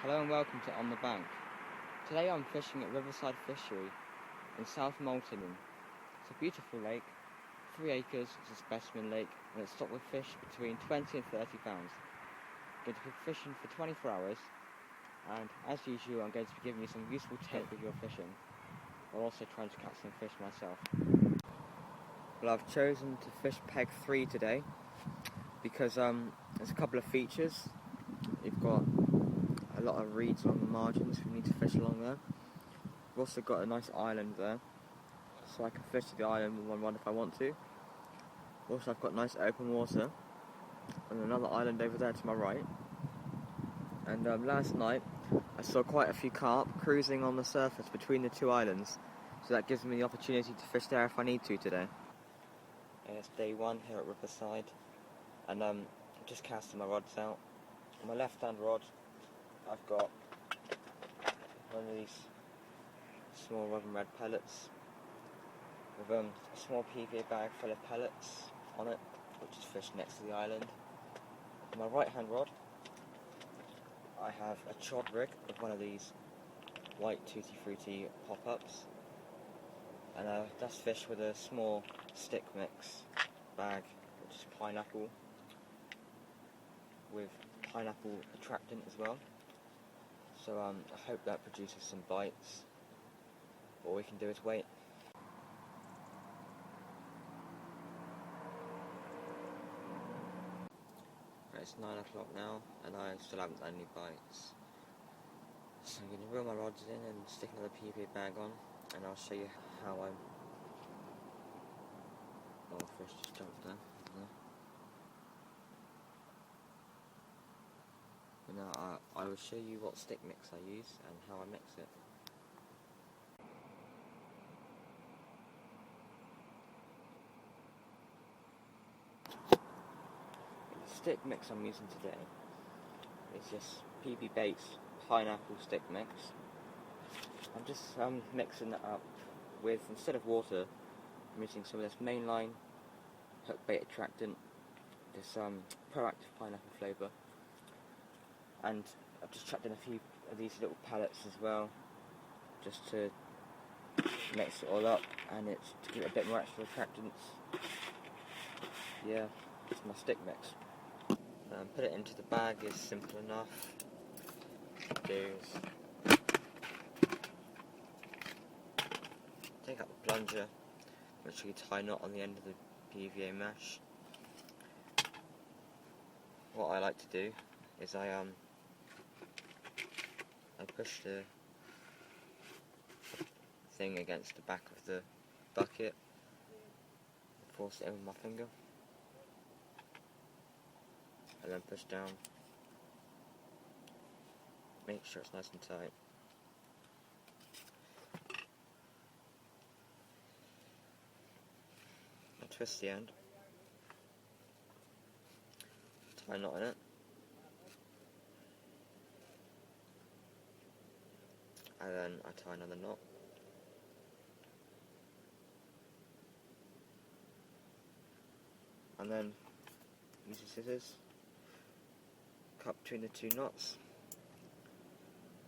Hello and welcome to On The Bank. Today I'm fishing at Riverside Fishery in South Malton. It's a beautiful lake, 3 acres, it's a specimen lake, and it's stocked with fish between 20 and 30 pounds. I'm going to be fishing for 24 hours, and as usual I'm going to be giving you some useful tips with your fishing, while also trying to catch some fish myself. Well, I've chosen to fish peg 3 today, because there's a couple of features. You've got a lot of reeds along the margins if you need to fish along there. We've also got a nice island there, so I can fish to the island with one rod if I want to. Also I've got nice open water, and another island over there to my right. And last night I saw quite a few carp cruising on the surface between the 2 islands, so that gives me the opportunity to fish there if I need to today. And it's day 1 here at Riverside, and I'm just casting my rods out. On my left hand rod I've got one of these small robin red pellets with a small PVA bag full of pellets on it, which is fished next to the island. On my right hand rod I have a chod rig with one of these white tutti frutti pop-ups, and that's fished with a small stick mix bag, which is pineapple with pineapple attractant as well. So I hope that produces some bites. All we can do is wait. Right, it's 9 o'clock now and I still haven't had any bites. So I'm going to reel my rods in and stick another PVA bag on, and I'll show you how I'm... Oh, the fish just jumped there. Now I will show you what stick mix I use and how I mix it. The stick mix I'm using today is just PB Baits pineapple stick mix. I'm just mixing that up with, instead of water, I'm using some of this mainline hook bait attractant, this proactive pineapple flavour. And I've just chucked in a few of these little pellets as well, just to mix it all up, and it's to give it a bit more extra attractants. Yeah, it's my stick mix. Put it into the bag is simple enough. What to do is take out the plunger, make sure you tie a knot on the end of the PVA mesh. What I like to do is I push the thing against the back of the bucket and force it in with my finger, and then push down, make sure it's nice and tight. I twist the end, tie a knot in it, and then I tie another knot. And then use the scissors, cut between the 2 knots.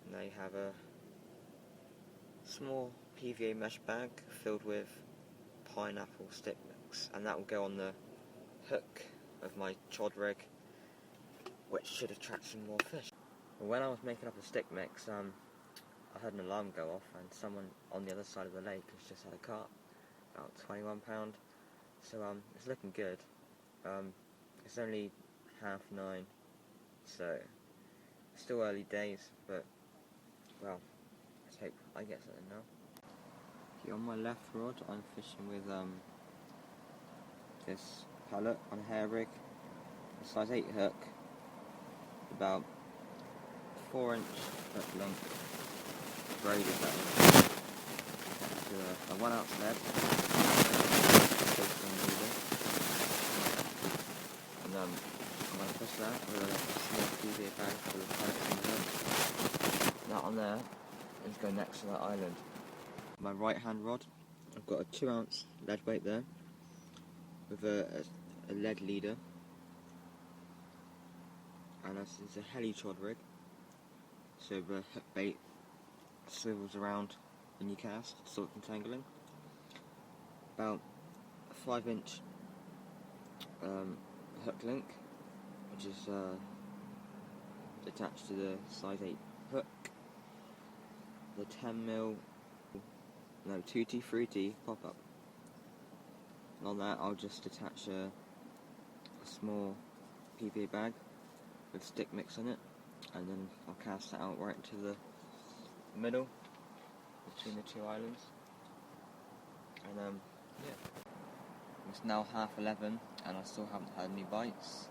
And now you have a small PVA mesh bag filled with pineapple stick mix, and that will go on the hook of my chod rig, which should attract some more fish. When I was making up the stick mix, I heard an alarm go off, and someone on the other side of the lake has just had a carp, about 21 pound. So it's looking good. It's only 9:30, so it's still early days, but well, let's hope I get something now. Okay, on my left rod I'm fishing with this pellet on a hair rig, a size 8 hook, about 4-inch hook length. Braided that to a 1 ounce lead, and I'm going to push that with a small PVA bag full of pellets in the hook. That on there is going next to that island. My right hand rod, I've got a 2 ounce lead weight there with a lead leader, and this is a heli chod rig. so the hook bait swivels around when you cast, sort of entangling. About a 5-inch hook link, which is attached to the size 8 hook. The 2T, 3T pop-up. And on that I'll just attach a small PVA bag with stick mix in it, and then I'll cast that out right into the middle between the two islands. And yeah, it's now 11:30 and I still haven't had any bites.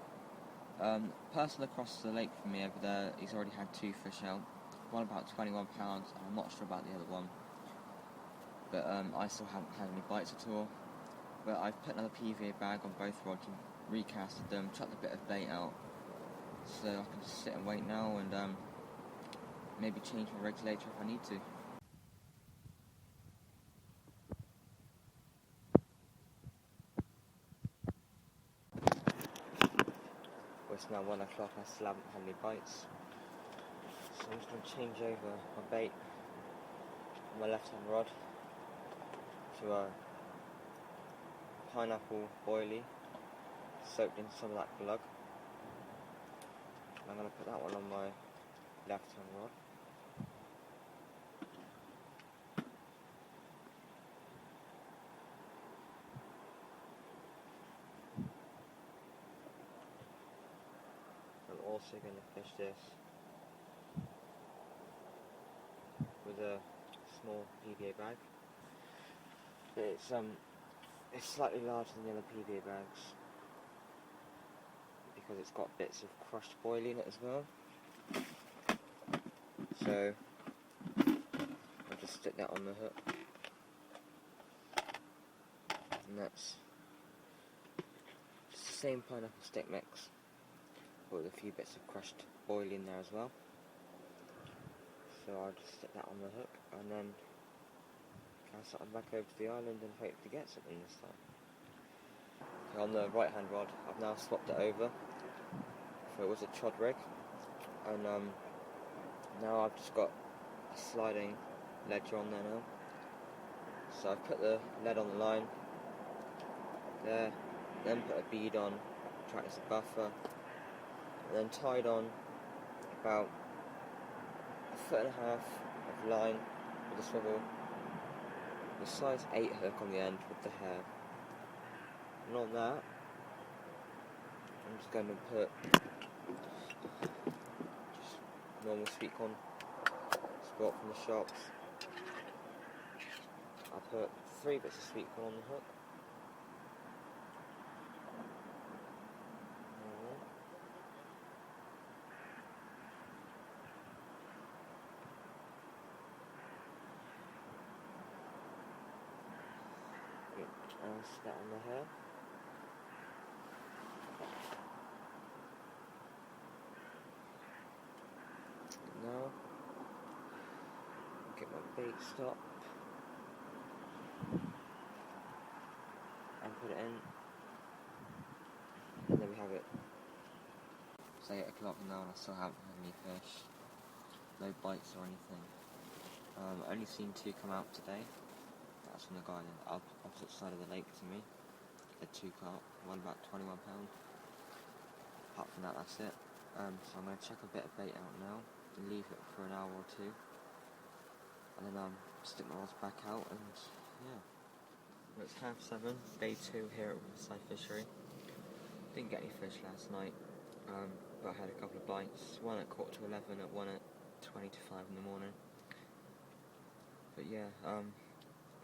Person across the lake from me over there, he's already had 2 fish out, one about 21 pounds, and I'm not sure about the other one, but I still haven't had any bites at all. But I've put another PVA bag on both rods and recasted them, chucked a bit of bait out, so I can just sit and wait now and maybe change my rigs later if I need to. Well, it's now 1 o'clock and I still haven't had any bites, so I'm just going to change over my bait on my left hand rod to a pineapple boilie soaked in some of that glug. I'm going to put that one on my left hand rod. I'm also going to fish this with a small PVA bag. It's slightly larger than the other PVA bags because it's got bits of crushed boilie in it as well. So I'll just stick that on the hook, and that's just the same pineapple stick mix, but with a few bits of crushed boilie in there as well. So I'll just stick that on the hook and then cast it back over to the island and hope to get something this time. Okay, on the right hand rod, I've now swapped it over. So it was a chod rig, and now I've just got a sliding ledger on there now. So I've put the lead on the line there, then put a bead on to act as a buffer, and then tied on about 1.5 feet of line with a swivel, the size 8 hook on the end with the hair. And on that, I'm just going to put just normal sweet corn spot from the shops. I put 3 bits of sweet corn on the hook. And stick that on the hair. Now, get my bait stopped and put it in, and there we have it. It's 8 o'clock now and I still haven't had any fish, no bites or anything. I've only seen 2 come out today. That's from the guy on the opposite side of the lake to me. They had 2 carp, one about 21 pounds. Apart from that, that's it. So I'm going to chuck a bit of bait out now and leave it for an hour or 2, and then stick my rods back out, and yeah. Well, it's 7:30, day 2 here at Riverside Fishery. Didn't get any fish last night, but I had a couple of bites, one at 11:15 and one at 5:20 in the morning. But yeah,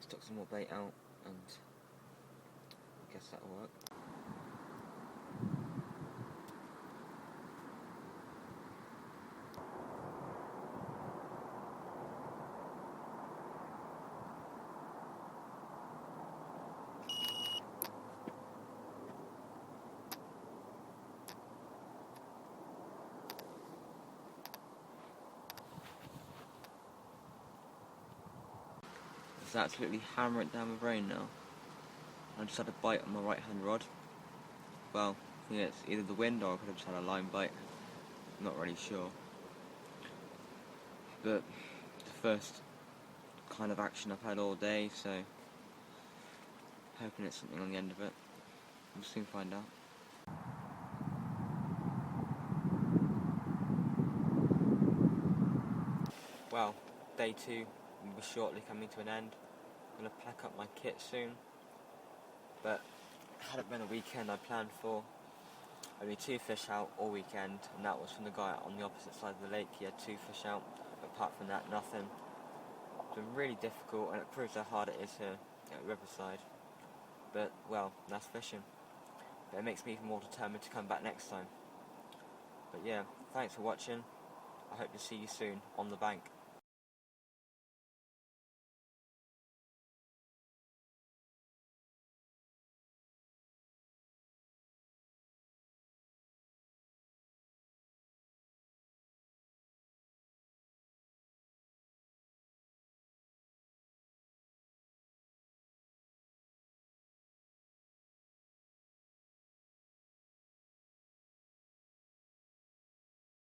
stuck some more bait out, and I guess that'll work. It's absolutely hammering down with rain now. I just had a bite on my right hand rod. Well, I think it's either the wind or I could have just had a line bite. I'm not really sure. but the first kind of action I've had all day, so hoping it's something on the end of it. We'll soon find out. Well, day 2 will be shortly coming to an end. I'm going to pack up my kit soon, but had it been a weekend I planned for, only 2 fish out all weekend, and that was from the guy on the opposite side of the lake. He had 2 fish out, but apart from that, nothing. It's been really difficult, and it proves how hard it is here at Riverside. But, well, that's fishing. But it makes me even more determined to come back next time. But yeah, thanks for watching. I hope to see you soon on the bank.